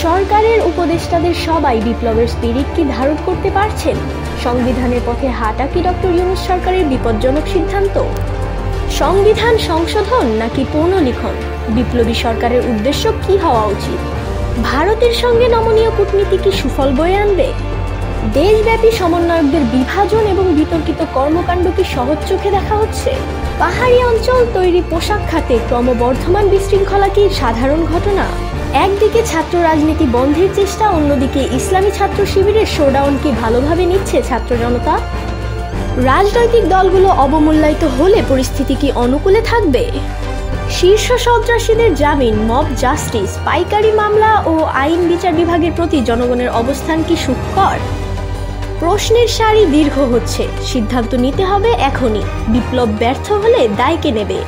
সরকারের উপদেষ্টাদের সবাই বিপ্লবের স্পিরিট কি ধারণ করতে পারছেন? সংবিধানের পথে হাঁটা কি ডক্টর ইউনূস সরকারের বিপজ্জনক সিদ্ধান্ত? সংবিধান সংশোধন নাকি পুনর্লিখন? বিপ্লবী সরকারের উদ্দেশ্য কি হওয়া উচিত? ভারতের সঙ্গে নমনীয় কূটনীতি কি সুফল বয়ে আনবে? দেশব্যাপী সমন্বয়কদের বিভাজন এবং বিতর্কিত কর্মকাণ্ড কি সহজ চোখে দেখা হচ্ছে? পাহাড়ি অঞ্চল তৈরি পোশাক খাতে ক্রমবর্ধমান বিশৃঙ্খলা কি সাধারণ ঘটনা? একদিকে ছাত্র রাজনীতি বন্ধের চেষ্টা, অন্যদিকে ইসলামী ছাত্র শিবিরের শোডাউন কি ভালোভাবে নিচ্ছে ছাত্র জনতা? রাজনৈতিক দলগুলো অবমূল্যায়িত হলে পরিস্থিতি কি অনুকূলে থাকবে? শীর্ষ সন্ত্রাসীদের জামিন, মব জাস্টিস, পাইকারি মামলা ও আইন বিচার বিভাগের প্রতি জনগণের অবস্থান কি সুখকর? প্রশ্নের সারি দীর্ঘ হচ্ছে, সিদ্ধান্ত নিতে হবে এখনই। বিপ্লব ব্যর্থ হলে দায় কে নেবে?